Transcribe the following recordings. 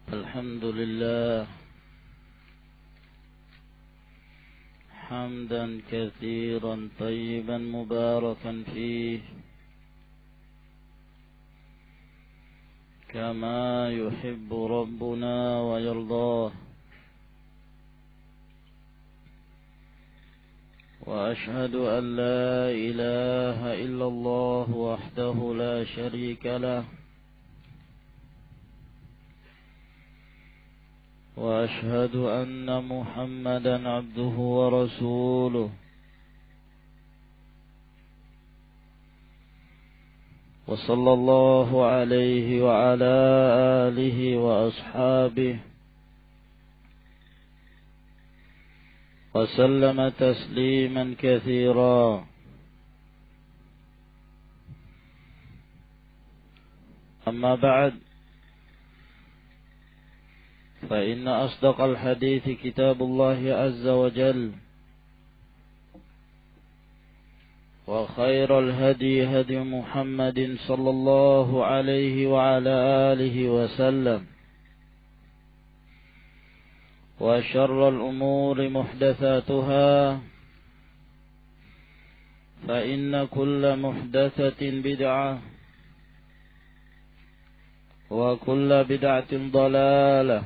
الحمد لله حمدا كثيرا طيبا مباركا فيه كما يحب ربنا ويرضاه، وأشهد أن لا إله إلا الله وحده لا شريك له، وأشهد أن محمدا عبده ورسوله، وصلى الله عليه وعلى آله وأصحابه وسلم تسليما كثيرا. أما بعد، فإن أصدق الحديث كتاب الله عز وجل، وخير الهدي هدي محمد صلى الله عليه وعلى آله وسلم، وشر الأمور محدثاتها، فإن كل محدثة بدعة، وكل بدعة ضلالة،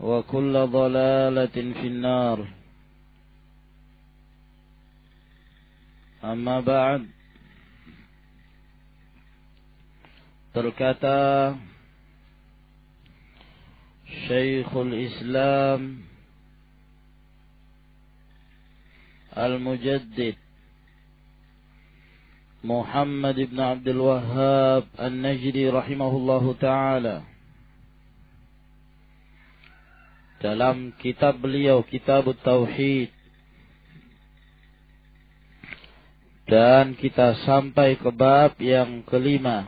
وكل ضلالة في النار. Amma ba'd. Berkata Syekhul Islam Al-Mujaddid Muhammad ibn Abdul Wahhab An-Najdi rahimahullahu ta'ala, dalam kitab beliau, Kitab Tauhid, dan kita sampai ke bab yang kelima,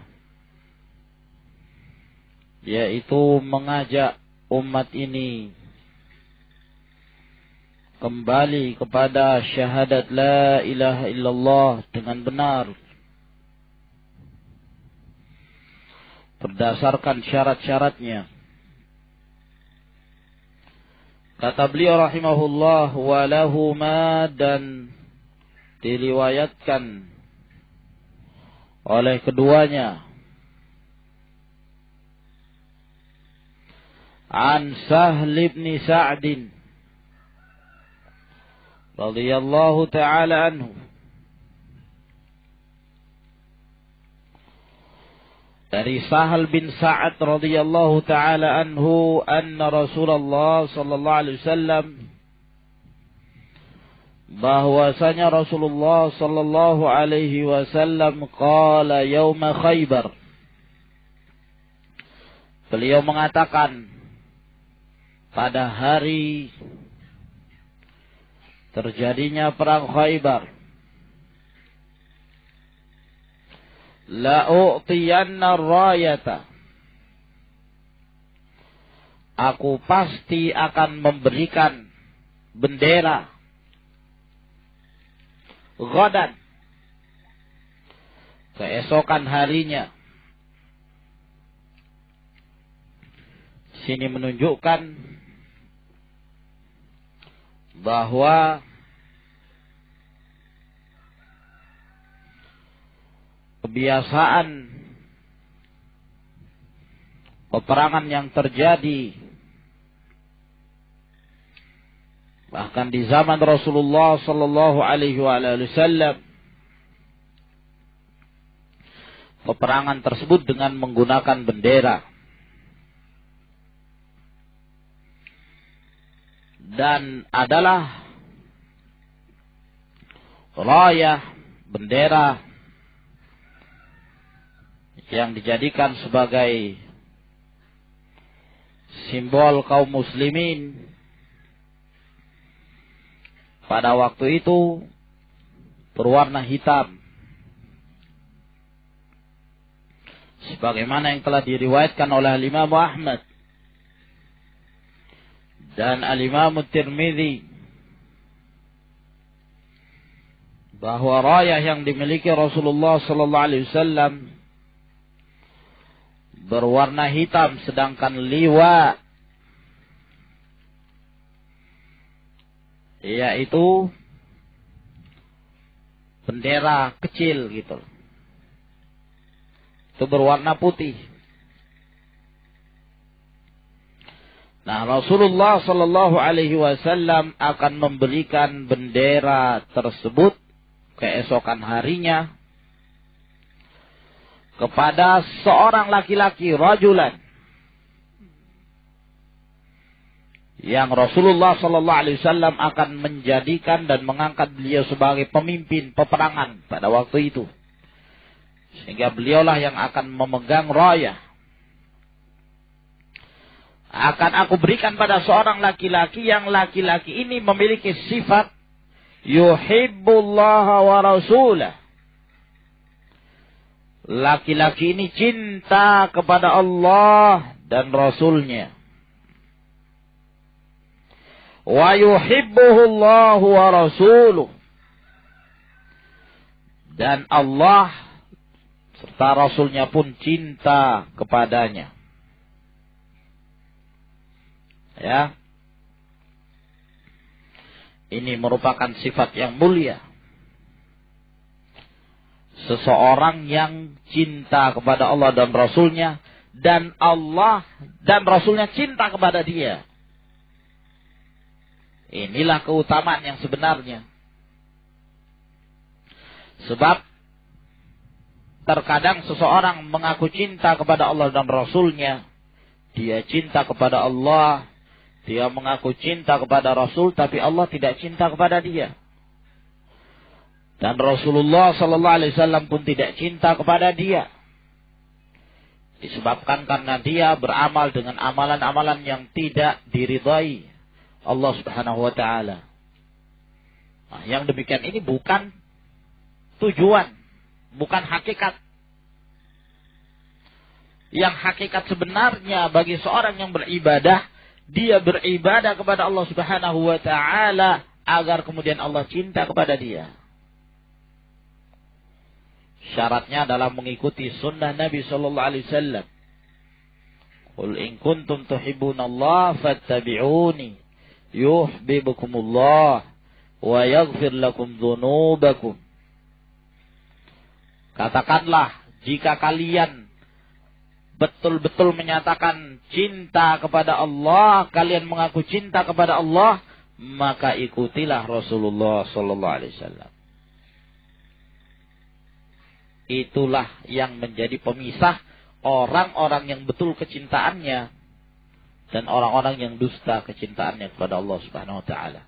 yaitu mengajak umat ini kembali kepada syahadat la ilaha illallah dengan benar, berdasarkan syarat-syaratnya. Kata beliau rahimahullah, walahuma, dan diriwayatkan oleh keduanya, an Sahl bin Sa'd radhiyallahu ta'ala anhu, dari Sahal bin Sa'ad radhiyallahu ta'ala anhu, anna Rasulullah sallallahu alaihi wasallam, bahwasanya Rasulullah sallallahu alaihi wasallam qala yauma Khaybar, beliau mengatakan pada hari terjadinya perang Khaybar, la u'tiyanna rayata, aku pasti akan memberikan bendera, ghadan, keesokan harinya. Sini menunjukkan bahwa kebiasaan peperangan yang terjadi bahkan di zaman Rasulullah sallallahu alaihi wasallam, peperangan tersebut dengan menggunakan bendera, dan adalah rayah, bendera yang dijadikan sebagai simbol kaum muslimin. Pada waktu itu berwarna hitam, sebagaimana yang telah diriwayatkan oleh Imam Ahmad dan Al-Imam Tirmidzi, bahwa rayah yang dimiliki Rasulullah sallallahu alaihi wasallam berwarna hitam, sedangkan liwa yaitu bendera kecil gitu, itu berwarna putih. Nah, Rasulullah Shallallahu Alaihi Wasallam akan memberikan bendera tersebut keesokan harinya kepada seorang laki-laki, rajulan, yang Rasulullah Shallallahu Alaihi Wasallam akan menjadikan dan mengangkat beliau sebagai pemimpin peperangan pada waktu itu, sehingga beliaulah yang akan memegang rayah. Akan aku berikan pada seorang laki-laki yang laki-laki ini memiliki sifat yuhibbullaha wa rasulah. Laki-laki ini cinta kepada Allah dan Rasulnya. Wa yuhibbuhullahu wa rasuluh. Dan Allah serta Rasulnya pun cinta kepadanya. Ya, ini merupakan sifat yang mulia. Seseorang yang cinta kepada Allah dan Rasulnya, dan Allah dan Rasulnya cinta kepada dia. Inilah keutamaan yang sebenarnya. Sebab terkadang seseorang mengaku cinta kepada Allah dan Rasulnya, dia cinta kepada Allah, dia mengaku cinta kepada Rasul, tapi Allah tidak cinta kepada dia. Dan Rasulullah Sallallahu Alaihi Wasallam pun tidak cinta kepada dia. Disebabkan karena dia beramal dengan amalan-amalan yang tidak diridhai Allah Subhanahu Wa Taala. Nah, yang demikian ini bukan tujuan, bukan hakikat. Yang hakikat sebenarnya bagi seorang yang beribadah, dia beribadah kepada Allah Subhanahu wa taala agar kemudian Allah cinta kepada dia. Syaratnya adalah mengikuti sunnah Nabi sallallahu alaihi wasallam. Qul in kuntum tuhibbunallaha fattabi'uni yuhibbukumullah wa yaghfir lakum dzunubakum. Katakanlah, jika kalian betul-betul menyatakan cinta kepada Allah, kalian mengaku cinta kepada Allah, maka ikutilah Rasulullah sallallahu alaihi wasallam. Itulah yang menjadi pemisah orang-orang yang betul kecintaannya dan orang-orang yang dusta kecintaannya kepada Allah Subhanahu wa taala.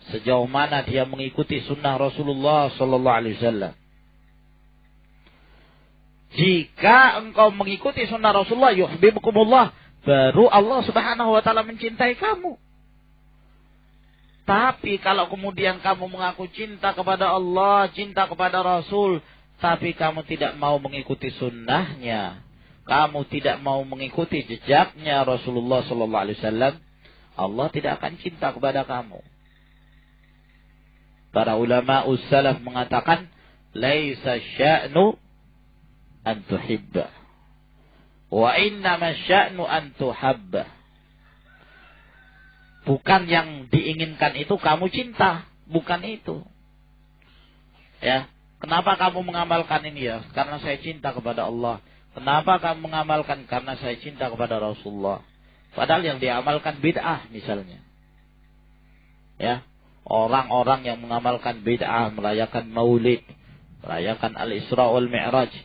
Sejauh mana dia mengikuti sunnah Rasulullah sallallahu alaihi wasallam. Jika engkau mengikuti sunnah Rasulullah, yuhibbukumullah, baru Allah Subhanahu wa taala mencintai kamu. Tapi kalau kemudian kamu mengaku cinta kepada Allah, cinta kepada Rasul, tapi kamu tidak mau mengikuti sunnahnya, kamu tidak mau mengikuti jejaknya Rasulullah sallallahu alaihi wasallam, Allah tidak akan cinta kepada kamu. Para ulama salaf mengatakan, laisa sya'nu an tuhibba wa innama sya'nu an tuhabba. Bukan yang diinginkan itu kamu cinta, bukan itu. Ya, kenapa kamu mengamalkan ini ya? Karena saya cinta kepada Allah. Kenapa kamu mengamalkan? Karena saya cinta kepada Rasulullah. Padahal yang diamalkan bid'ah misalnya. Ya, orang-orang yang mengamalkan bid'ah, merayakan Maulid, merayakan Al-Isra wal Mi'raj,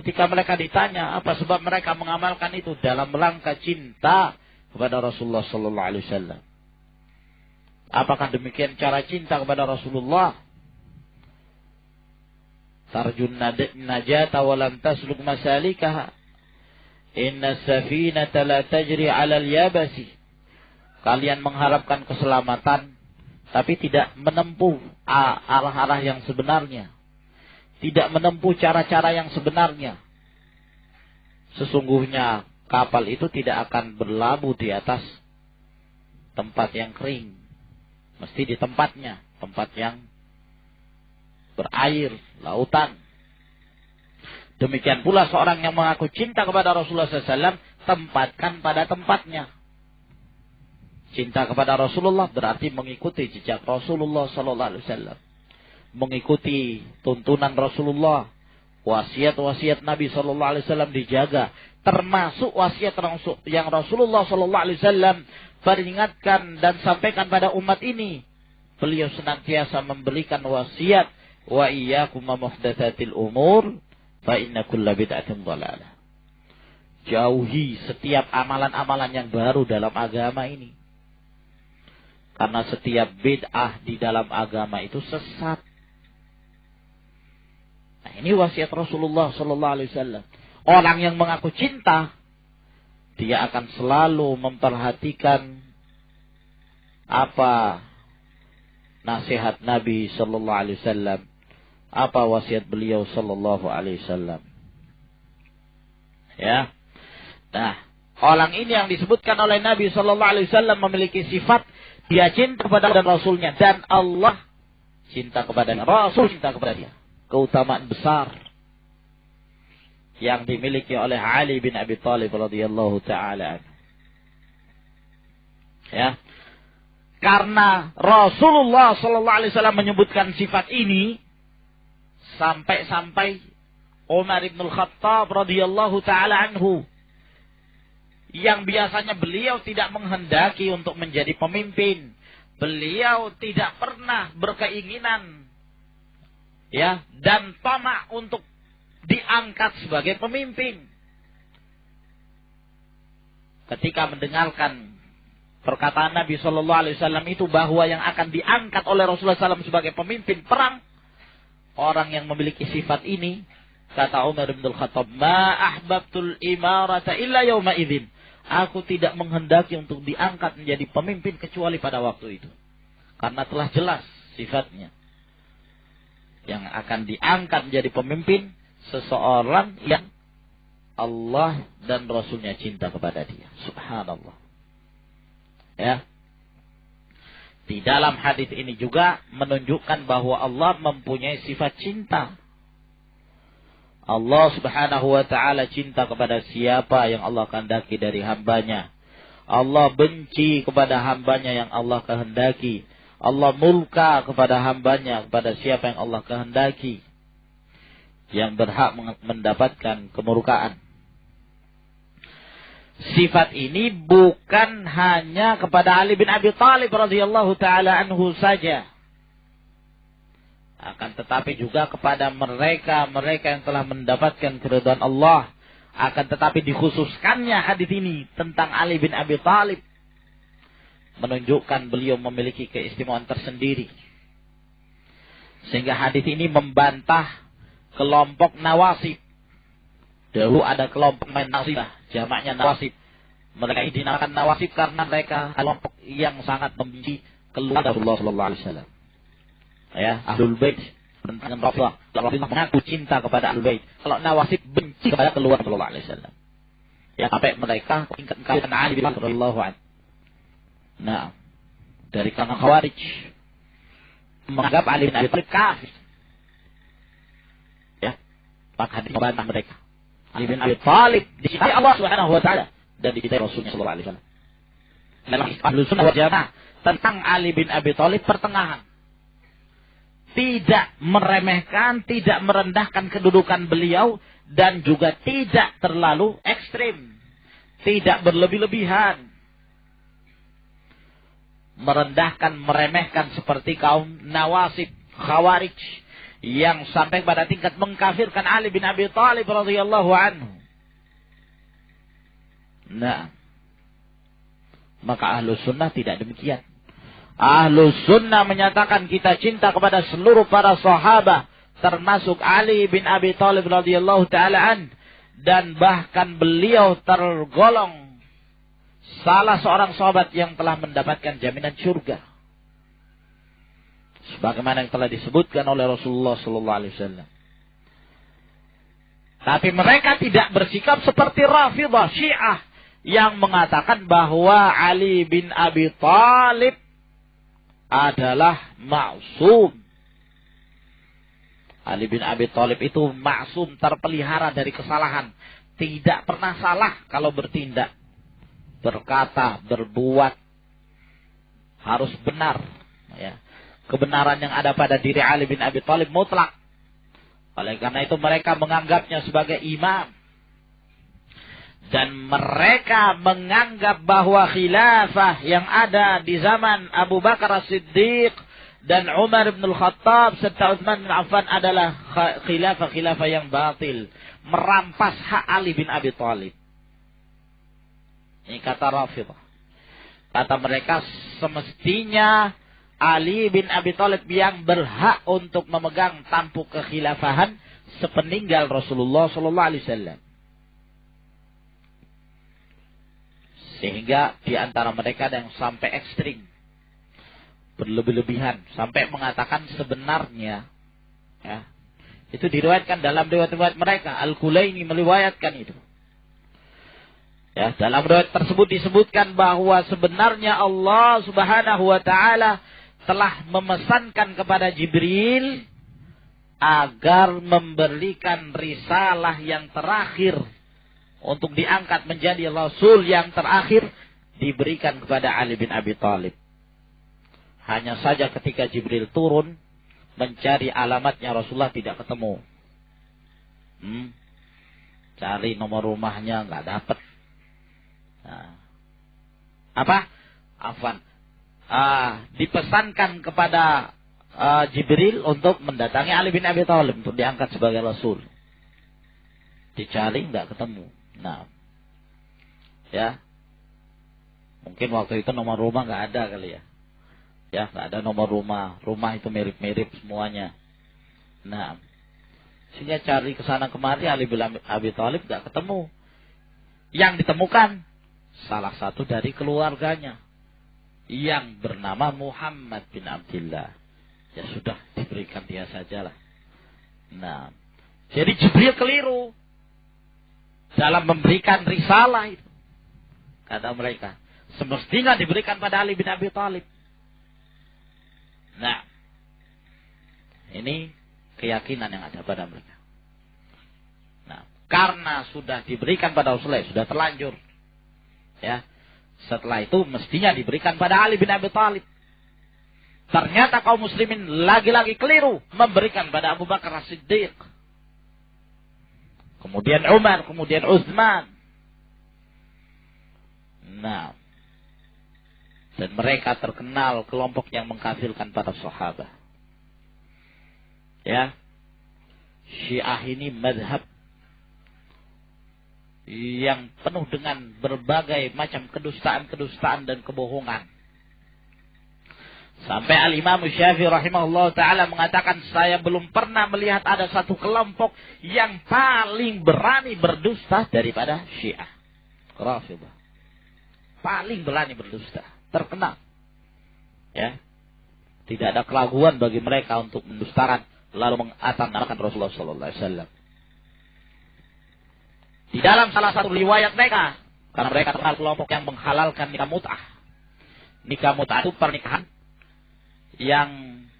ketika mereka ditanya apa sebab mereka mengamalkan itu, dalam rangka cinta kepada Rasulullah sallallahu alaihi wasallam. Apakah demikian cara cinta kepada Rasulullah? Tarjun najata wa lam tasluk masalikaha. Inna safinata la tajri 'ala al-yabasi. Kalian mengharapkan keselamatan tapi tidak menempuh arah-arah yang sebenarnya. Tidak menempuh cara-cara yang sebenarnya. Sesungguhnya kapal itu tidak akan berlabuh di atas tempat yang kering. Mesti di tempatnya, tempat yang berair, lautan. Demikian pula seorang yang mengaku cinta kepada Rasulullah SAW, tempatkan pada tempatnya. Cinta kepada Rasulullah berarti mengikuti jejak Rasulullah SAW, mengikuti tuntunan Rasulullah, wasiat-wasiat Nabi SAW dijaga, termasuk wasiat yang Rasulullah SAW peringatkan dan sampaikan pada umat ini. Beliau senantiasa memberikan wasiat, wa iyyakum muhdatsatil umur fa inna kulla bid'atin dhalalah. Jauhi setiap amalan-amalan yang baru dalam agama ini. Karena setiap bid'ah di dalam agama itu sesat. Nah, ini wasiat Rasulullah sallallahu alaihi wasallam. Orang yang mengaku cinta, dia akan selalu memperhatikan apa nasihat Nabi sallallahu alaihi wasallam, apa wasiat beliau sallallahu alaihi wasallam. Ya. Nah, orang ini yang disebutkan oleh Nabi sallallahu alaihi wasallam memiliki sifat dia cinta kepada dan Rasulnya, dan Allah cinta kepadanya, Rasul cinta kepada dia. Keutamaan besar yang dimiliki oleh Ali bin Abi Thalib radhiyallahu taala. Ya. Karena Rasulullah sallallahu alaihi wasallam menyebutkan sifat ini, sampai-sampai Umar bin Khattab radhiyallahu taala anhu, yang biasanya beliau tidak menghendaki untuk menjadi pemimpin, beliau tidak pernah berkeinginan ya dan tamak untuk diangkat sebagai pemimpin. Ketika mendengarkan perkataan Nabi sallallahu alaihi wasallam itu bahwa yang akan diangkat oleh Rasulullah SAW sebagai pemimpin perang, orang yang memiliki sifat ini, kata Umar bin Khattab, ma ahbabtul imarata illa yawma idzin. Aku tidak menghendaki untuk diangkat menjadi pemimpin kecuali pada waktu itu. Karena telah jelas sifatnya. Yang akan diangkat menjadi pemimpin seseorang yang Allah dan Rasulnya cinta kepada dia. Subhanallah. Ya. Di dalam hadis ini juga menunjukkan bahwa Allah mempunyai sifat cinta. Allah subhanahu wa ta'ala cinta kepada siapa yang Allah kehendaki dari hambanya. Allah benci kepada hambanya yang Allah kehendaki. Allah murka kepada hambanya, kepada siapa yang Allah kehendaki, yang berhak mendapatkan kemurkaan. Sifat ini bukan hanya kepada Ali bin Abi Thalib radhiyallahu ta'ala anhu saja, akan tetapi juga kepada mereka yang telah mendapatkan keridhaan Allah. Akan tetapi dikhususkannya hadis ini tentang Ali bin Abi Thalib, menunjukkan beliau memiliki keistimewaan tersendiri. Sehingga hadis ini membantah kelompok Nawasib. Dahulu ada kelompok Nawasib, jamaknya Nawasib. Mereka ini dinamakan Nawasib karena mereka kelompok yang sangat membenci keluarga Rasulullah sallallahu alaihi wasallam. Ya, Ahlul Bait bertentangan Rasulullah. Rasulullah mengaku cinta kepada Ahlul Bait. Kalau Nawasib benci kepada keluarga Rasulullah sallallahu alaihi wasallam. Ya, sampai mereka ingkar Ali bin Abi Thalib radhiyallahu anhu. Nah, dari kalangan Khawarij menganggap Ali bin Abi Thalib kafir. Ya, maka hadis membantah mereka. Ali bin Abi Thalib dicintai Allah Subhanahu wa taala dan dicintai Rasulullah sallallahu alaihi wasallam. Dalam Ahlus Sunnah wal Jamaah tentang Ali bin Abi Thalib pertengahan. Tidak meremehkan, tidak merendahkan kedudukan beliau, dan juga tidak terlalu ekstrim. Tidak berlebih-lebihan. Merendahkan, meremehkan seperti kaum Nawasib, Khawarij, yang sampai pada tingkat mengkafirkan Ali bin Abi Thalib radhiyallahu anhu. Nah, maka Ahlus Sunnah tidak demikian. Ahlus Sunnah menyatakan kita cinta kepada seluruh para sahabat, termasuk Ali bin Abi Thalib radhiyallahu taala an, dan bahkan beliau tergolong salah seorang sahabat yang telah mendapatkan jaminan surga, sebagaimana yang telah disebutkan oleh Rasulullah sallallahu alaihi wasallam. Tapi mereka tidak bersikap seperti Rafidhah Syiah yang mengatakan bahwa Ali bin Abi Thalib adalah ma'sum. Ali bin Abi Thalib itu maksum, terpelihara dari kesalahan. Tidak pernah salah kalau bertindak, berkata, berbuat. Harus benar. Ya. Kebenaran yang ada pada diri Ali bin Abi Thalib mutlak. Oleh karena itu mereka menganggapnya sebagai imam. Dan mereka menganggap bahwa khilafah yang ada di zaman Abu Bakar As-Siddiq dan Umar bin Al-Khattab serta Utsman bin Affan adalah khilafah yang batil. Merampas hak Ali bin Abi Thalib. Ini kata Rafidhah. Kata mereka semestinya Ali bin Abi Thalib yang berhak untuk memegang tampuk kekhilafahan sepeninggal Rasulullah sallallahu alaihi wasallam. Sehingga di antara mereka ada yang sampai ekstrim, berlebih-lebihan, sampai mengatakan sebenarnya, ya, itu diriwayatkan dalam riwayat-riwayat mereka. Al-Kulaini meriwayatkan itu. Ya, dalam riwayat tersebut disebutkan bahwa sebenarnya Allah Subhanahu wa taala telah memesankan kepada Jibril agar memberikan risalah yang terakhir untuk diangkat menjadi Rasul yang terakhir diberikan kepada Ali bin Abi Thalib. Hanya saja ketika Jibril turun mencari alamatnya Rasulullah tidak ketemu. Cari nomor rumahnya nggak dapat. Nah, dipesankan kepada Jibril untuk mendatangi Ali bin Abi Thalib untuk diangkat sebagai Rasul. Dicari nggak ketemu. Nah, ya, mungkin waktu itu nomor rumah nggak ada kali ya. Ya, nggak ada nomor rumah. Rumah itu mirip-mirip semuanya. Nah, sehingga cari kesana kemari Ali bin Abi Thalib nggak ketemu. Yang ditemukan salah satu dari keluarganya yang bernama Muhammad bin Abdullah. Ya sudah, diberikan dia sajalah. Nah, jadi Jibril keliru dalam memberikan risalah itu. Kata mereka, semestinya diberikan pada Ali bin Abi Thalib. Nah, ini keyakinan yang ada pada mereka. Nah, karena sudah diberikan pada Rasulullah, sudah terlanjur. Ya, setelah itu mestinya diberikan pada Ali bin Abi Thalib. Ternyata kaum muslimin lagi-lagi keliru memberikan pada Abu Bakar As-Siddiq. Kemudian Umar, kemudian Utsman. Nah, dan mereka terkenal kelompok yang mengkafirkan para sahabat. Ya, Syiah ini mazhab yang penuh dengan berbagai macam kedustaan dan kebohongan. Sampai Al-Imam Syafi'i rahimahullah ta'ala mengatakan, saya belum pernah melihat ada satu kelompok yang paling berani berdusta daripada Syiah Rafidhah. Paling berani berdusta, terkenal. Ya, tidak ada keraguan bagi mereka untuk mendustakan lalu mengatasnamakan Rasulullah sallallahu alaihi wasallam. Di dalam salah satu riwayat mereka, karena mereka terkenal kelompok yang menghalalkan nikah mut'ah. Nikah mut'ah itu pernikahan yang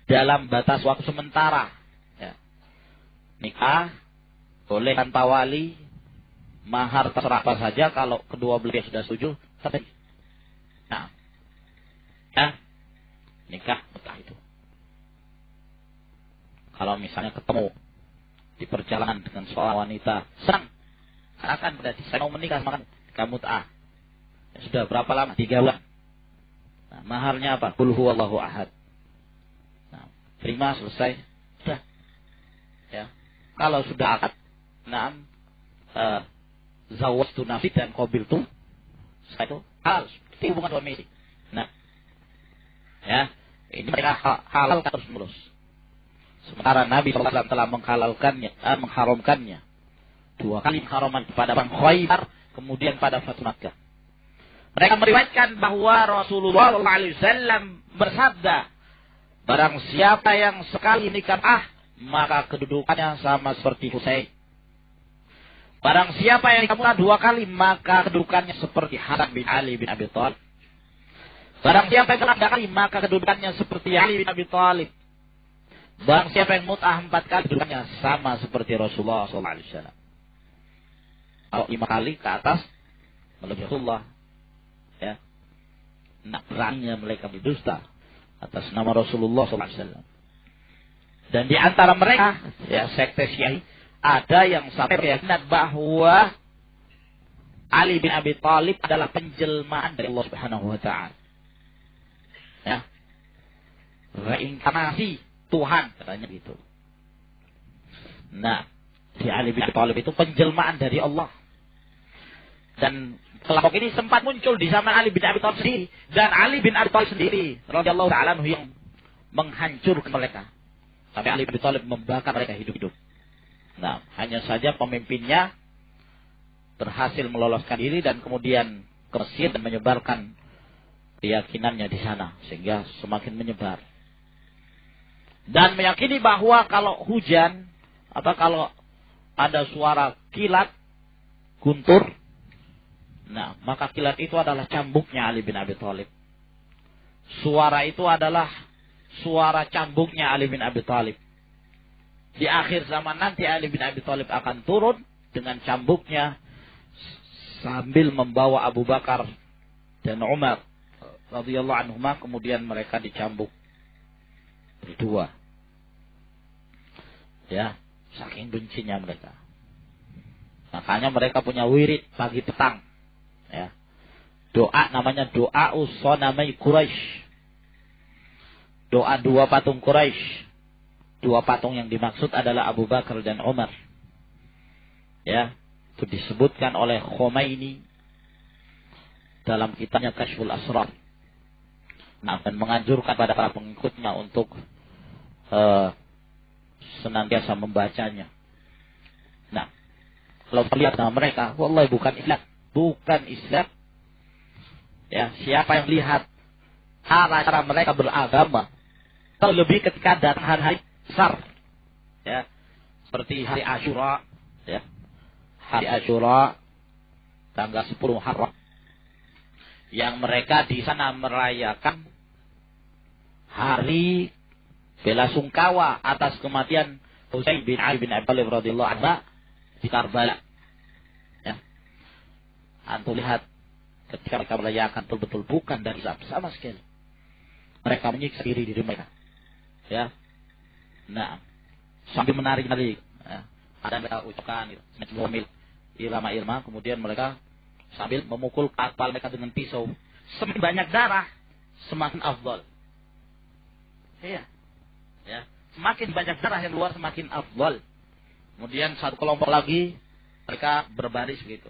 dalam batas waktu sementara. Ya. Nikah boleh tanpa wali, mahar terserah apa saja, kalau kedua belah sudah setuju, terjadi. Nah, ya, nikah mut'ah itu. Kalau misalnya ketemu di perjalanan dengan seorang wanita, senang, akan berarti saya mau menikah sama nikah mut'ah. Ya, sudah berapa lama? 3 bulan. Nah, maharnya apa? Qul huwallahu ahad. Nah, terima, selesai, sudah. Ya, kalau sudah akad, naam, zawwajtu nafsi dan qabiltu, setelah itu halal, seperti hubungan suami istri. Nah, ya, ini mereka halal terus menerus. Sementara Nabi SAW telah mengharamkannya 2 kali pengharaman pada Perang Khaybar, kemudian pada Fathu Makkah. Mereka meriwayatkan bahwa Rasulullah SAW bersabda, barang siapa yang sekali nikah, maka kedudukannya sama seperti Husain. Barang siapa yang nikah 2 kali, maka kedudukannya seperti Hasan bin Ali bin Abi Thalib. Barang siapa yang nikah 3 kali, maka kedudukannya seperti Ali bin Abi Thalib. Barang siapa yang mut'ah 4 kali, kedudukannya sama seperti Rasulullah SAW. Kalau 5 kali ke atas, melebihi Rasulullah. Ya. Nak beraninya mereka berdusta atas nama Rasulullah SAW. Dan di antara mereka, ya, sekte Syiah, ada yang sampai keyakinan bahwa Ali bin Abi Thalib adalah penjelmaan dari Allah Subhanahu wa taala. Ya. Reinkarnasi Tuhan, katanya gitu. Nah, si Ali bin Abi Thalib itu penjelmaan dari Allah. Dan kelompok ini sempat muncul di zaman Ali bin Abi Thalib sendiri, dan Ali bin Abi Thalib sendiri radhiyallahu ta'ala anhu yang menghancurkan mereka. Sampai Ali bin Abi Thalib membakar mereka hidup-hidup. Nah, hanya saja pemimpinnya berhasil meloloskan diri dan kemudian ke Mesir dan menyebarkan keyakinannya di sana sehingga semakin menyebar. Dan meyakini bahwa kalau hujan atau kalau ada suara kilat guntur, nah, maka kilat itu adalah cambuknya Ali bin Abi Thalib. Suara itu adalah suara cambuknya Ali bin Abi Thalib. Di akhir zaman nanti Ali bin Abi Thalib akan turun dengan cambuknya sambil membawa Abu Bakar dan Umar radhiyallahu anhuma, kemudian mereka dicambuk berdua. Ya, saking bencinya mereka. Makanya mereka punya wirid pagi petang. Ya. Doa namanya doa Usonamai Quraisy. Doa 2 patung Quraisy. 2 patung yang dimaksud adalah Abu Bakar dan Umar. Ya, itu disebutkan oleh Khomeini dalam kitabnya Kashful Asrar. Nah, dan menganjurkan pada para pengikutnya untuk senantiasa membacanya. Nah, kalau terlihat nama mereka, wallahi bukan Islam. Bukan Islam. Ya, siapa yang lihat cara mereka beragama, terlebih ketika datang hari-hari besar, ya, seperti hari Asyura, ya, hari Asyura tanggal 10 Muharram, yang mereka di sana merayakan hari bela sungkawa atas kematian Husain bin Ali bin Abi Thalib radhiyallahu anhu di Karbala. Ya, antum lihat ketika mereka merayakan betul-betul bukan dari sama sekali. Mereka menyiksa diri mereka. Ya. Nah, sambil menarik-narik, ya, ada mereka ucapkan irama-irama, kemudian mereka sambil memukul kepala mereka dengan pisau. Semakin banyak darah, semakin afdal. Iya. Ya, semakin banyak darah yang keluar semakin afdal. Kemudian satu kelompok lagi mereka berbaris begitu,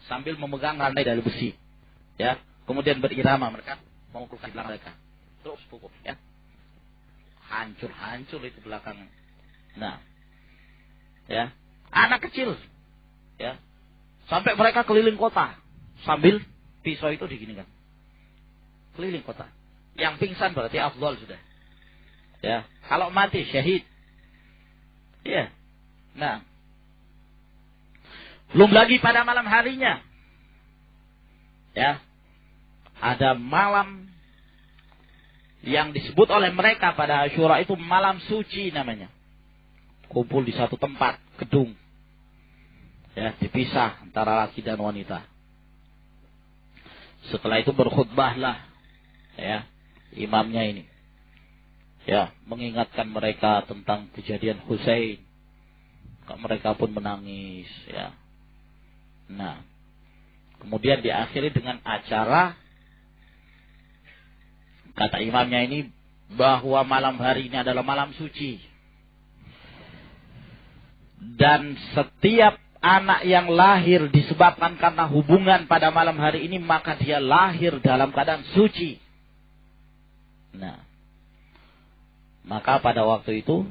sambil memegang rantai dari besi. Ya, kemudian berirama mereka memukul kaki belakang mereka. Terus pukul, ya. Hancur itu belakang. Nah, ya, anak kecil, ya, sampai mereka keliling kota sambil pisau itu diginikan, keliling kota. Yang pingsan berarti afdal sudah, ya. Kalau mati syahid, ya. Nah, belum lagi pada malam harinya, ya, ada malam yang disebut oleh mereka pada Asyura itu malam suci namanya. Kumpul di satu tempat, gedung. Ya, dipisah antara laki dan wanita. Setelah itu berkhutbahlah, ya, imamnya ini. Ya, mengingatkan mereka tentang kejadian Husain. Mereka pun menangis, ya. Nah, kemudian diakhiri dengan acara, kata imamnya ini, bahwa malam hari ini adalah malam suci. Dan setiap anak yang lahir disebabkan karena hubungan pada malam hari ini, maka dia lahir dalam keadaan suci. Nah, maka pada waktu itu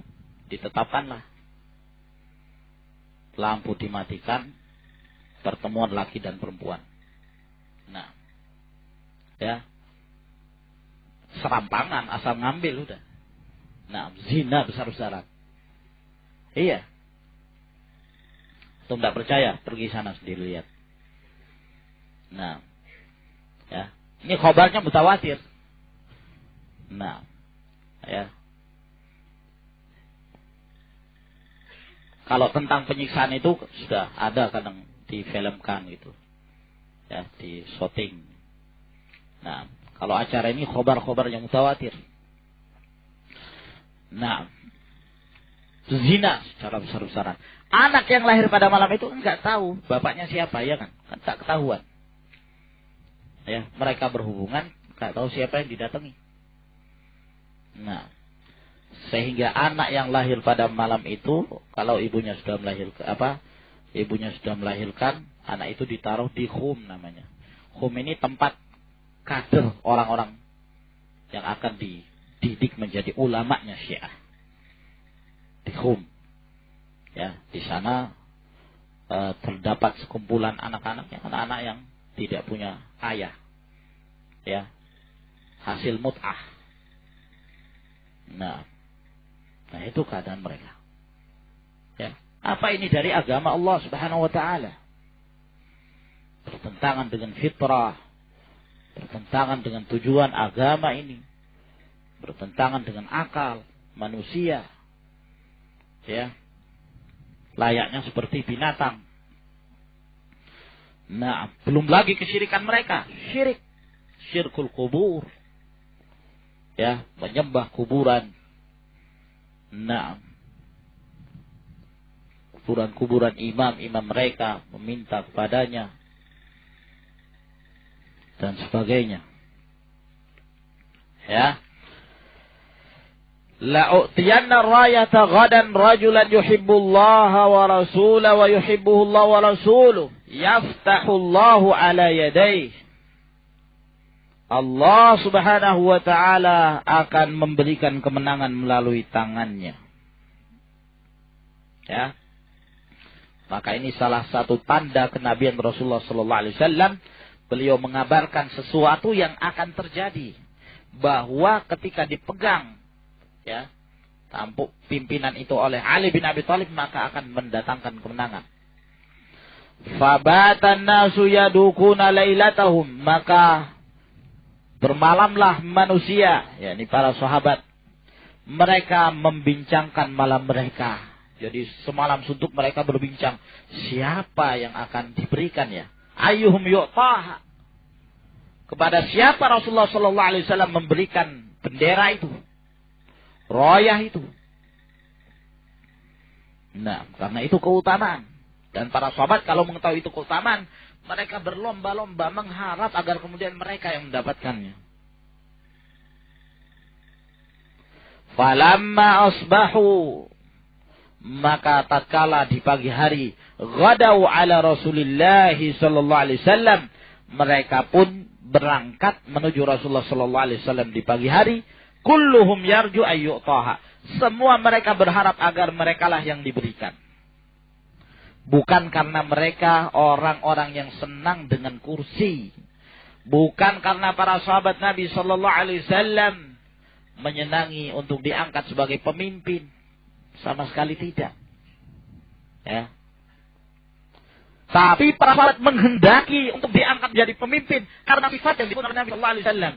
ditetapkanlah lampu dimatikan, pertemuan laki dan perempuan. Nah, ya, serampangan asal ngambil udah. Nah, zina besar-besaran. Iya. Tuh tidak percaya, pergi sana sendiri lihat. Nah, ya, ini khabarnya mutawatir. Nah, ya, Kalau tentang penyiksaan itu sudah ada kadang difilmkan gitu. Ya, di syuting. Nah, kalau acara ini khobar-khobar yang mutawatir. Nah, zina secara besar-besaran. Anak yang lahir pada malam itu enggak tahu bapaknya siapa, ya kan? Kan tak ketahuan. Ya, mereka berhubungan, enggak tahu siapa yang didatangi. Nah, sehingga anak yang lahir pada malam itu, kalau ibunya sudah melahirkan, anak itu ditaruh di khum namanya. Khum ini tempat kader orang-orang yang akan dididik menjadi ulamanya Syiah. Di khum. Ya, di sana terdapat sekumpulan anak-anaknya, anak-anak yang tidak punya ayah. Ya. Hasil mut'ah. Nah, itu keadaan mereka. Ya. Apa ini dari agama Allah Subhanahu wa taala? Bertentangan dengan fitrah, bertentangan dengan tujuan agama ini, bertentangan dengan akal manusia. Ya. Layaknya seperti binatang. Nah, belum lagi kesyirikan mereka, syirkul kubur. Ya, menyembah kuburan. Nah, kuburan imam mereka, meminta kepadanya dan sebagainya. Ya. La'utiyanna rayata ghadan rajulan yuhibbullaha wa rasulahu wa yuhibbuhullahu wa rasuluhu yaftahullahu ala yadayhi. Allah Subhanahu wa taala akan memberikan kemenangan melalui tangannya. Ya. Maka ini salah satu tanda kenabian Rasulullah sallallahu alaihi wasallam. Beliau mengabarkan sesuatu yang akan terjadi, bahwa ketika dipegang ya tampuk pimpinan itu oleh Ali bin Abi Thalib, maka akan mendatangkan kemenangan. Fabatan nasu yadukuna lailatahum, maka bermalamlah manusia, yakni para sahabat, mereka membincangkan malam mereka. Jadi semalam suntuk mereka berbincang, siapa yang akan diberikan ya? Ayyuhum yu'taha. Kepada siapa Rasulullah sallallahu alaihi wasallam memberikan bendera itu? Rayah itu. Nah, karena itu keutamaan. Dan para sahabat kalau mengetahui itu keutamaan, mereka berlomba-lomba mengharap agar kemudian mereka yang mendapatkannya. Falamma asbahu, maka tatkala di pagi hari, ghadau ala Rasulillah sallallahu alaihi wasallam, mereka pun berangkat menuju Rasulullah sallallahu alaihi wasallam di pagi hari. Kulluhum yarju ayyutaha. Semua mereka berharap agar merekalah yang diberikan. Bukan karena mereka orang-orang yang senang dengan kursi. Bukan karena para sahabat Nabi sallallahu alaihi wasallam menyenangi untuk diangkat sebagai pemimpin. Sama sekali tidak. Ya. Tapi para sahabat menghendaki untuk diangkat menjadi pemimpin karena sifat yang dimiliki oleh Nabi sallallahu alaihi wasallam.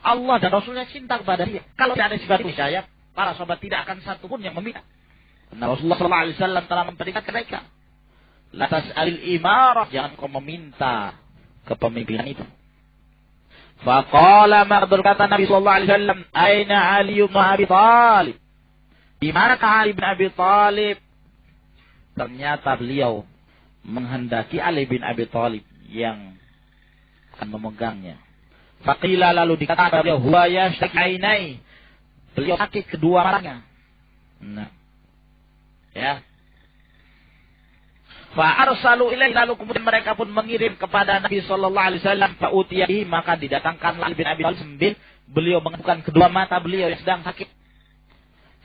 Allah dan Rasulnya cinta kepada dia. Kalau tidak ada sifat niscaya, para sahabat tidak akan satu pun yang meminta. Karena Rasulullah sallallahu alaihi wasallam telah memperingatkan mereka, la tas'alil imarah, jangan kau meminta kepemimpinan itu. Faqala, maka berkata Nabi sallallahu alaihi wasallam, aina Ali bin Abi Thalib? Di manakah Ali bin Abi Thalib? Ternyata beliau menghendaki Ali bin Abi Thalib yang akan memegangnya. Faqila, lalu dikatakan beliau, huwa yashtaki ainai, beliau sakit kedua matanya. Nah, ya. Fa arsalu ilaihi, lalu kemudian mereka pun mengirim kepada Nabi sallallahu alaihi wasallam, fa utiyahi, maka didatangkan Ali bin Abi Thalib sambil beliau mengetukkan kedua mata beliau yang sedang sakit.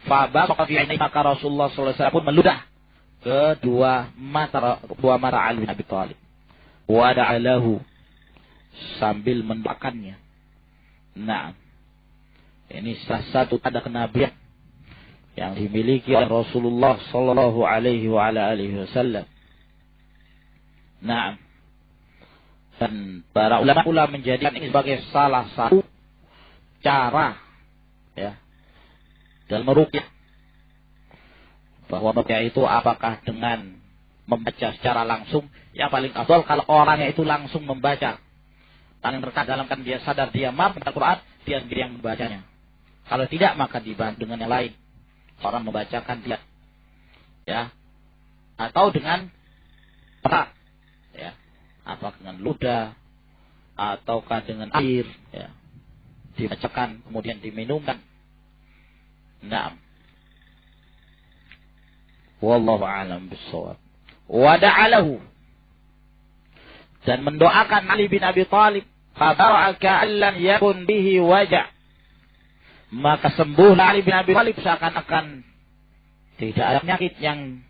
Fa basaqa fi ainai, maka Rasulullah sallallahu alaihi wasallam pun meludah kedua mata Ali bin Abi Thalib. Wa da'alahu, sambil mendoakannya. Nah, ini salah satu tanda kenabian yang dimiliki oleh Rasulullah sallallahu alaihi wa ala alihi wasallam. Nah, dan para ulama pula menjadikan ini sebagai salah satu cara ya dalam meruqyah. bahwa membaca itu apakah dengan membaca secara langsung, yang paling afdal kalau orangnya itu langsung membaca. Paling terkadang kan dia sadar dia mampu membaca Quran, dia sendiri yang membacanya. Kalau tidak maka dibantu dengan yang lain. Orang membacakan dia, ya, atau dengan perak, ya, apa dengan ludah, ataukah dengan air, ya, dibacakan kemudian diminumkan. Naam. Wallahu a'lam bissawab. Wa da'alahu, dan mendoakan Ali bin Abi Thalib, fabaraka allan yakun bihi waja', maka sembuh Ali bin Abi Thalib seakan-akan tidak ada penyakit yang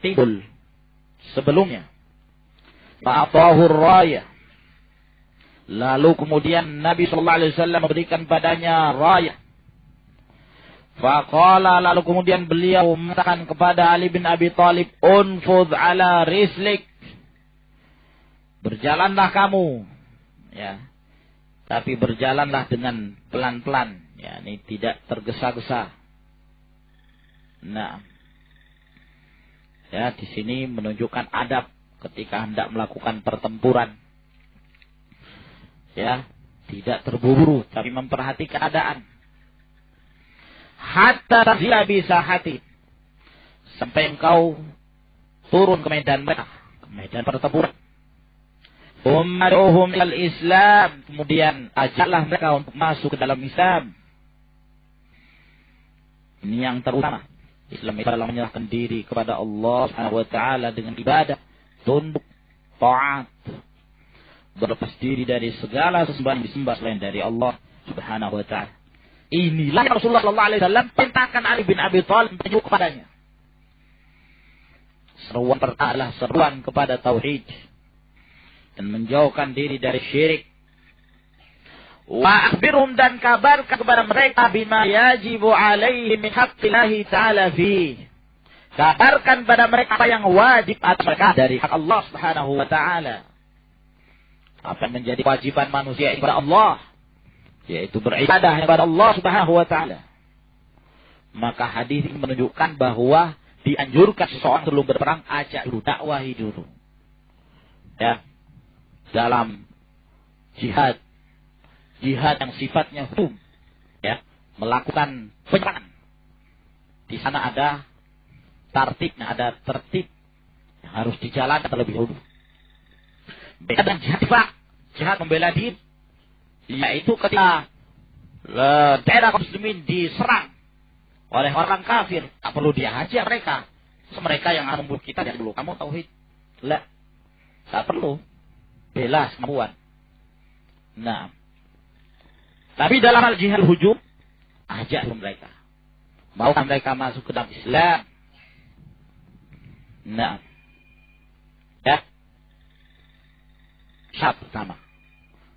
timbul sebelumnya. Fa'atahu raya, lalu kemudian Nabi sallallahu alaihi wasallam memberikan padanya raya. Faqala, lalu kemudian beliau mengatakan kepada Ali bin Abi Thalib, unfudh ala rislik, berjalanlah kamu, ya, tapi berjalanlah dengan pelan-pelan, ya, ini tidak tergesa-gesa. Nah, ya, di sini menunjukkan adab ketika hendak melakukan pertempuran, ya, tidak terburu-buru tapi memperhatikan keadaan. Hatta tazila bisa hati, sampai engkau turun ke medan mereka, ke medan pertempuran. Ummaduhum ilal Islam, kemudian ajaklah mereka untuk masuk ke dalam Islam. Ini yang terutama. Islam itu adalah menyerahkan diri kepada Allah Subhanahu wa taala dengan ibadah, tunduk, taat, berlepas diri dari segala sesembahan disembah selain dari Allah Subhanahu wa taala. Inilah yang Rasulullah sallallahu alaihi wasallam perintahkan Ali bin Abi Thalib menunjuk kepadanya. Seruan pertama adalah seruan kepada tauhid dan menjauhkan diri dari syirik. Wa akhbirhum, dan kabarkan kepada mereka bima yajibu alaihi min haqqillahi ta'ala fi. Kabarkan pada mereka apa yang wajib atas mereka dari hak Allah Subhanahu wa taala. Apa yang menjadi kewajiban manusia kepada Allah, yaitu beribadah kepada Allah Subhanahu wa taala. Maka hadis ini menunjukkan bahwa dianjurkan seseorang sebelum berperang ajak dulu, dakwahi dulu. Ya. Dalam jihad yang sifatnya hukum, ya, melakukan penyerangan. Di sana ada tartibnya, ada tertib yang harus dijalankan terlebih dahulu. Beda dengan jihad membela diri, yaitu ketika daerah kaum muslimin diserang oleh orang kafir, tak perlu dia hajar mereka. Mereka yang akan membunuh kita dulu. Kamu tauhid, lah, tak perlu bela kemampuan. Nah, tapi dalam hal jihad hujum, ajak mereka, maukah mereka masuk ke dalam Islam. Nah, ya, syarat pertama.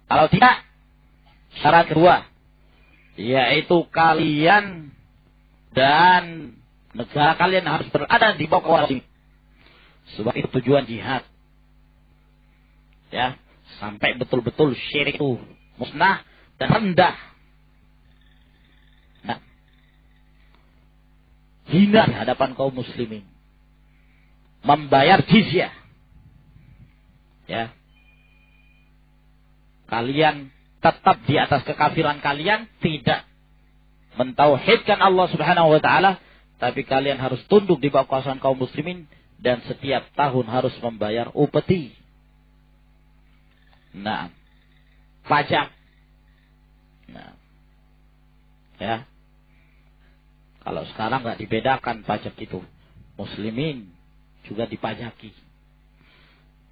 Kalau tidak, syarat kedua, yaitu kalian dan negara kalian harus berada di bawah kekuasaan. Sebab itu tujuan jihad. Ya, sampai betul-betul syirik itu musnah dan rendah. Nah, hina di hadapan kaum muslimin. Membayar jizyah. Ya. Kalian tetap di atas kekafiran kalian, tidak mentauhidkan Allah Subhanahu wa taala, tapi kalian harus tunduk di bawah kekuasaan kaum muslimin dan setiap tahun harus membayar upeti. Nah, pajak. Nah, ya. Kalau sekarang nggak dibedakan pajak itu, muslimin juga dipajaki.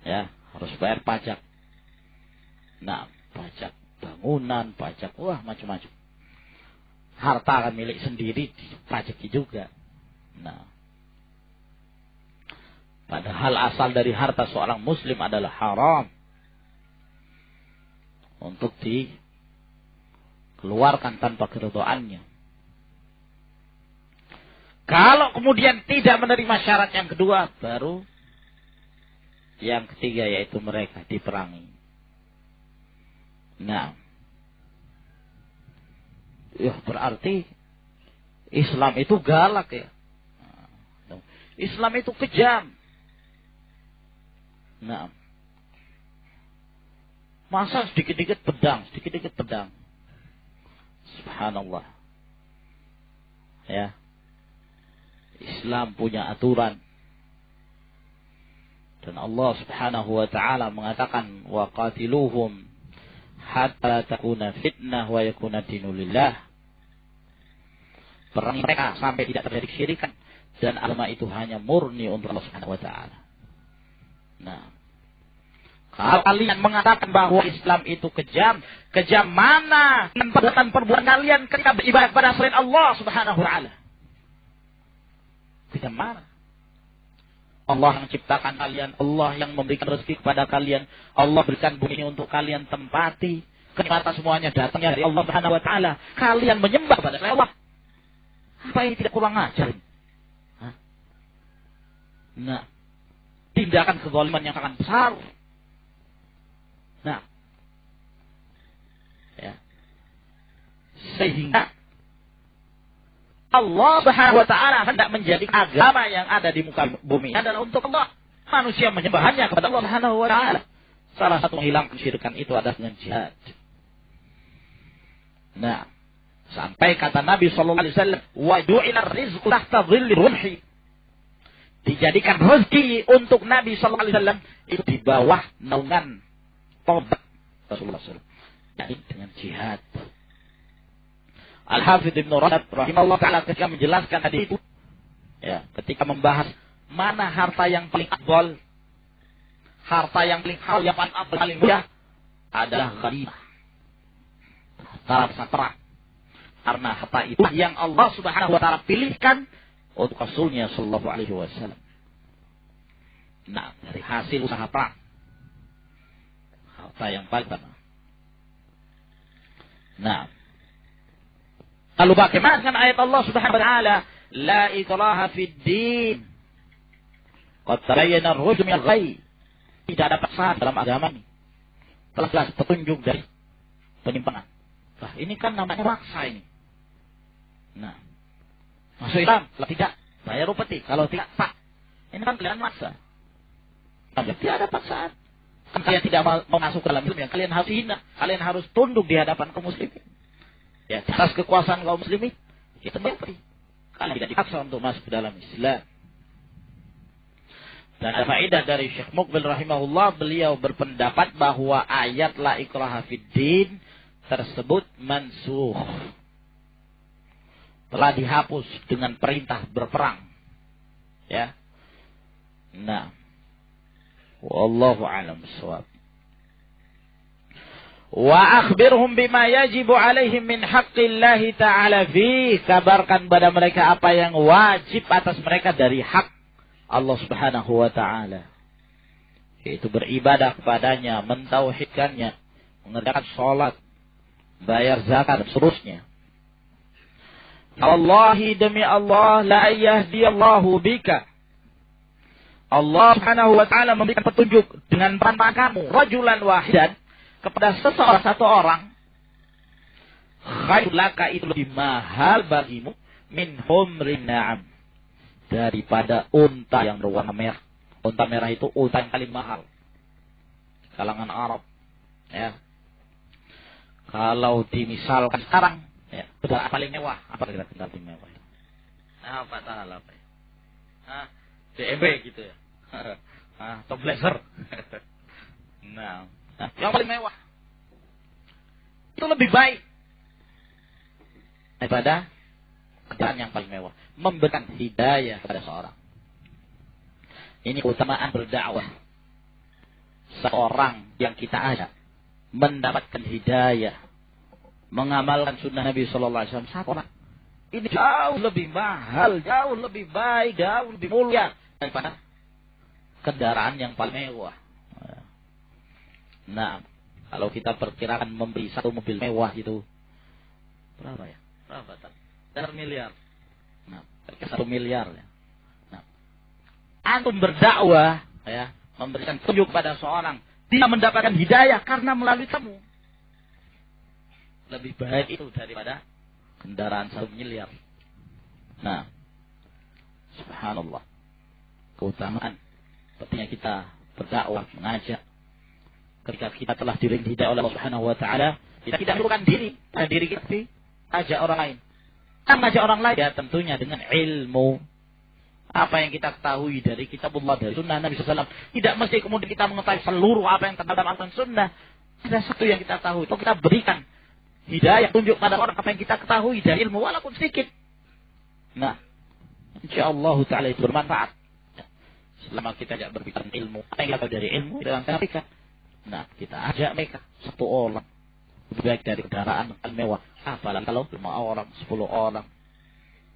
Ya, harus bayar pajak. Nah, pajak bangunan, pajak, wah, macam-macam. Harta kan milik sendiri dipajaki juga. Nah, padahal asal dari harta seorang muslim adalah haram untuk dikeluarkan tanpa keridhaannya. Kalau kemudian tidak menerima syarat yang kedua, baru yang ketiga, yaitu mereka diperangi. Nah, ya berarti Islam itu galak, ya. Islam itu kejam. Nah, masa sedikit-sedikit pedang, sedikit-sedikit pedang. Subhanallah. Ya. Islam punya aturan. Dan Allah Subhanahu wa taala mengatakan wa qatiluhum hatta takuna fitnah wa yakuna dinu lillah. Perang mereka sampai tidak terjadi kesyirikan dan agama itu hanya murni untuk Allah Subhanahu wa taala. Nah, kalau kalian mengatakan bahwa Islam itu kejam, kejam mana perbuatan kalian ketika beribadah pada selain Allah Subhanahu wa taala? Kejam mana? Allah yang menciptakan kalian, Allah yang memberikan rezeki kepada kalian, Allah berikan bumi ini untuk kalian tempati. Kenikmatan semuanya datangnya dari Allah Subhanahu wa taala. Kalian menyembah kepada selain Allah. Apa ini tidak kurang ajar? Hah? Nah, tindakan kezaliman yang sangat besar. Nah, ya. Sehingga Allah Subhanahu wa taala hendak menjadi agama yang ada di muka bumi adalah untuk Allah. Manusia menyembahnya kepada Allah Subhanahu wa taala. Salah satu menghilangkan kesyirikan itu adalah dengan jihad. Nah, sampai kata Nabi sallallahu alaihi wasallam, "Wa ju'ila rizqu tahta dhilli rumhi." Dijadikan rezeki untuk Nabi sallallahu alaihi wasallam itu di bawah naungan tobat Rasulullah SAW. Jadi dengan jihad. Al-Hafidh Ibn Rajab rahimahullah ta'ala ketika menjelaskan tadi itu, ya, ketika membahas mana harta yang paling afdal, harta yang paling mulia adalah ghanimah. Harta perang. Karena harta itu yang Allah Subhanahu wa taala pilihkan untuk Rasulnya sallallahu alaihi wasallam. Nah, dari hasil usaha perang. Harta yang paling utama. Nah, lalu bagaimana dengan ayat Allah Subhanahu wa taala, la ikraha fid din. Qad tabayyana ar-rushd min al-ghayy. Tidak ada paksaan dalam agama ini. Telah jelas petunjuk dari penyimpangan. Nah, ini kan namanya paksa ini. Nah, masuk Islam, kalau tidak bayar upeti, kalau tidak pak. Ini kan kalian maksa. Tidak ada paksaan. Kan kalian tidak mau masuk ke dalam Islam, ya kalian harus hina, kalian harus tunduk di hadapan kaum muslimin. Ya, atas kekuasaan kaum muslimin, kita bayar. Kalian tidak dipaksa untuk masuk ke dalam Islam. Dan ada faedah dari Syekh Muqbil rahimahullah, beliau berpendapat bahwa ayat la ikraha fid din tersebut mansukh. Telah dihapus dengan perintah berperang. Ya. Nah, wallahu a'lam bissawab. Wa akhbirhum bima yajibu alaihim min haqqillahi ta'ala fi. Kabarkan pada mereka apa yang wajib atas mereka dari hak Allah Subhanahu wa taala. Yaitu beribadah kepadanya, mentauhidkannya, mengerjakan salat, bayar zakat dan seterusnya. Allahi demi Allah la yahdiyallahu bika. Allah Subhanahu wa taala memberikan petunjuk dengan tanpa kamu rajulan wahidan kepada satu orang khairul laka itu lebih mahal bagimu min humrin na'am daripada unta yang berwarna merah. Unta merah itu unta yang paling mahal kalangan Arab. Ya. Kalau dimisalkan sekarang, ya, kendaraan paling mewah, apa kira-kira paling mewah? Apa tahu apa ya? BMW gitu ya. Top Blazer. Nah, yang paling mewah. Itu lebih baik daripada kendaraan yang paling mewah. Memberikan hidayah kepada seorang. Ini keutamaan berdakwah. Seorang yang kita ajak mendapatkan hidayah, mengamalkan sunnah Nabi sallallahu alaihi wasallam, satu orang ini jauh lebih mahal, jauh lebih baik, jauh lebih mulia daripada kendaraan yang paling mewah. Nah, kalau kita perkirakan membeli satu mobil mewah itu berapa ya? Berapa? 1 miliar. Nah, 1 miliar ya. Nah, antum berdakwah ya, memberikan petunjuk pada seorang, dia mendapatkan hidayah karena melalui kamu. Lebih baik itu daripada kendaraan 1 miliar. Nah, subhanallah. keutamaan pentingnya kita berdakwah, mengajak. Ketika kita telah diberi hidayah oleh Allah Subhanahu wa taala, kita tidak melupakan diri, pada diri kita ajak orang lain. Kita mengajak orang lain ya tentunya dengan ilmu. Apa yang kita ketahui dari kitabullah, dari sunnah Nabi SAW. Tidak mesti kemudian kita mengetahui seluruh apa yang terdalam Al-Quran sunnah. Ada satu yang kita tahu, itu kita berikan hidayah, tunjuk pada orang apa yang kita ketahui dari ilmu, walaupun sedikit. Nah, insyaallah ta'ala itu bermanfaat. Selama kita tidak berbicara ilmu, apa yang kita tahu dari ilmu, kita akan berikan. Nah, kita ajak mereka, 1 orang. Lebih baik dari kendaraan mewah. Apalagi kalau 5 orang, 10 orang.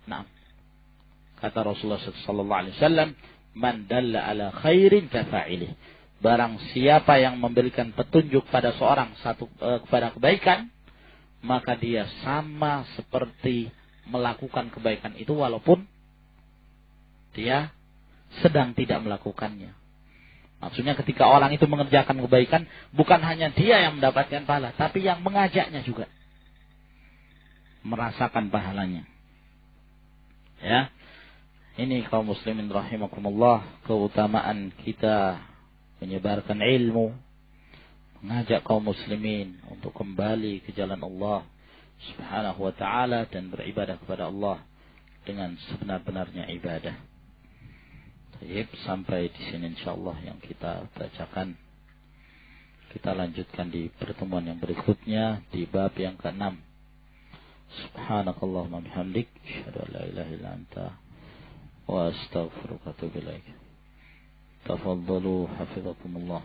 Nah, kata Rasulullah SAW, man dalla ala khairin kafa'ilih. Barang siapa yang memberikan petunjuk pada seorang kepada kebaikan, maka dia sama seperti melakukan kebaikan itu walaupun dia sedang tidak melakukannya. Maksudnya ketika orang itu mengerjakan kebaikan, bukan hanya dia yang mendapatkan pahala, tapi yang mengajaknya juga merasakan pahalanya. Ya. Ini kaum muslimin rahimakumullah, keutamaan kita menyebarkan ilmu, mengajak kaum muslimin untuk kembali ke jalan Allah Subhanahu wa taala dan beribadah kepada Allah dengan sebenar-benarnya ibadah. Baik, sampai di sini insyaallah yang kita bacakan. Kita lanjutkan di pertemuan yang berikutnya di bab yang ke-6. Subhanakallahumma bihamdik, asyhadu an la ilaha illa anta wa astaghfiruka wa atubu ilaik. Tafaddalu hafizakumullah.